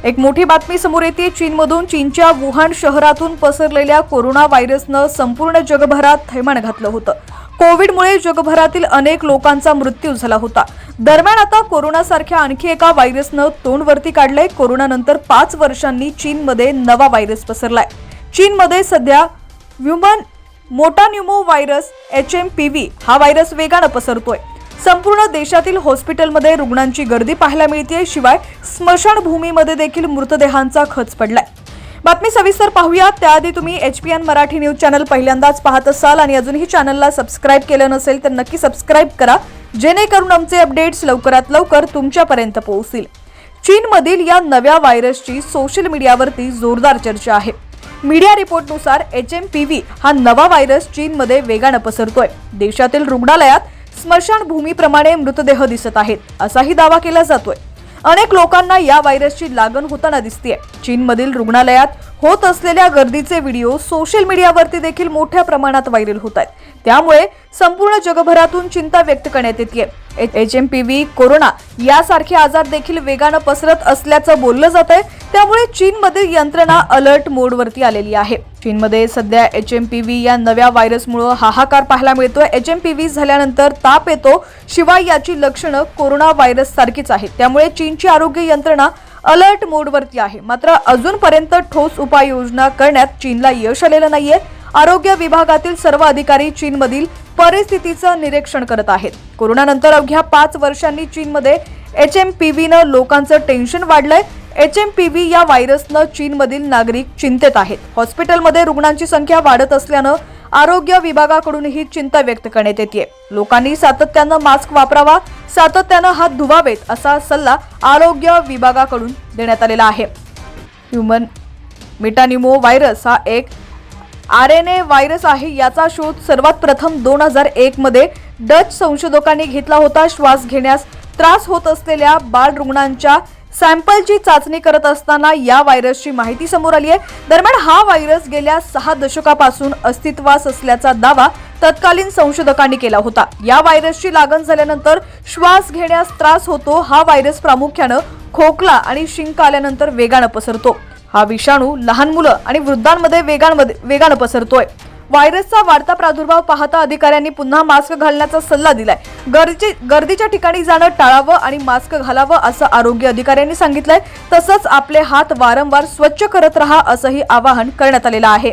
एक मोठी बातमी समोर येते चीनमधून। चीनच्या वुहान शहरातून पसरलेल्या कोरोना व्हायरसनं संपूर्ण जगभरात थैमान घातलं होतं। कोविडमुळे जगभरातील अनेक लोकांचा मृत्यू झाला होता। दरम्यान आता कोरोनासारख्या आणखी एका व्हायरसनं तोंड वरती काढलंय। कोरोनानंतर 5 वर्षांनी चीनमध्ये नवा व्हायरस पसरलाय। चीनमध्ये सध्या ह्यूमन मोटान्युमो व्हायरस HMPV हा व्हायरस वेगानं पसरतोय। संपूर्ण देशातील हॉस्पिटलमध्ये रुग्णांची गर्दी पाहायला मिळते। शिवाय स्मशानभूमीमध्ये देखील मृतदेहांचा खच पडलाय। बातमी सविस्तर पाहूया त्याआधी तुम्ही HPN मराठी न्यूज चॅनल पहिल्यांदाच पाहत असाल आणि अजूनही चॅनलला सबस्क्राइब केलं नसेल तर नक्की सबस्क्राइब करा, जेणेकरून आमचे अपडेट्स लवकरात लवकर तुमच्यापर्यंत पोहोचतील। चीनमधील या नव्या व्हायरसची सोशल मीडियावरती जोरदार चर्चा आहे। मीडिया रिपोर्टनुसार HMPV हा नवा व्हायरस चीनमध्ये वेगानं पसरतोय। देशातील रुग्णालयात स्मशानभूमीप्रमाणे मृतदेह दिसत आहेत असाही दावा केला जातोय। अनेक लोकांना या व्हायरसची लागण होताना दिसतेय। चीनमधील रुग्णालयात होत असलेल्या गर्दीचे व्हिडिओ सोशल मीडियावरती देखील मोठ्या प्रमाणात व्हायरल होत आहेत। त्यामुळे संपूर्ण जगभरातून चिंता व्यक्त करण्यात येते। HMPV, कोरोना यासारखे आजार देखील वेगानं पसरत असल्याचं बोललं जातंय। त्यामुळे चीनमधील यंत्रणा अलर्ट मोडवरती आलेली आहे। चीनमध्ये सध्या HMPV या नव्या व्हायरसमुळे हाहाकार पाहायला मिळतोय। HMPV झाल्यानंतर ताप येतो, शिवाय याची लक्षणं कोरोना व्हायरस सारखीच आहेत। त्यामुळे चीनची आरोग्य यंत्रणा अलर्ट मोडवरती आहे। मात्र अजूनपर्यंत ठोस उपाययोजना करण्यात चीनला यश आलेलं नाहीये। आरोग्य विभागातील सर्व अधिकारी चीनमधील परिस्थितीचं निरीक्षण करत आहेत। कोरोनानंतर अवघ्या 5 वर्षांनी चीनमध्ये HMPVनं लोकांचं टेन्शन वाढलंय। HMPV या व्हायरसनं चीनमधील नागरिक चिंतेत आहेत। हॉस्पिटलमध्ये रुग्णांची संख्या वाढत असल्यानं आरोग्य विभागाकडूनही चिंता व्यक्त करण्यात येते। लोकांनी सातत्यानं मास्क वापरावा, सातत्यानं हात धुवावेत असा सल्ला आरोग्य विभागाकडून देण्यात आलेला आहे। ह्यूमन मोटान्युमो व्हायरस हा एक RNA व्हायरस आहे। याचा शोध सर्वात प्रथम 2001 मध्ये डच संशोधकांनी घेतला होता। श्वास घेण्यास त्रास होत असलेल्या बाळ रुग्णांच्या सॅम्पलची चाचणी करत असताना या व्हायरसची माहिती समोर आली आहे। दरम्यान हा व्हायरस गेल्या 6 दशकापासून अस्तित्वात असल्याचा दावा तत्कालीन संशोधकांनी केला होता। या व्हायरसची लागण झाल्यानंतर श्वास घेण्यास त्रास होतो। हा व्हायरस प्रामुख्याने खोकला आणि शिंक आल्यानंतर वेगानं पसरतो। हा विषाणू लहान मुलं आणि वृद्धांमध्ये वेगानं पसरतोय। व्हायरसचा वाढता प्रादुर्भाव पाहता अधिकाऱ्यांनी पुन्हा मास्क घालण्याचा सल्ला दिलाय। गर्दीच्या ठिकाणी जाणं टाळावं आणि मास्क घालावं असं आरोग्य अधिकाऱ्यांनी सांगितलंय। तसंच आपले हात वारंवार स्वच्छ करत राहा असंही आवाहन करण्यात आलेलं आहे।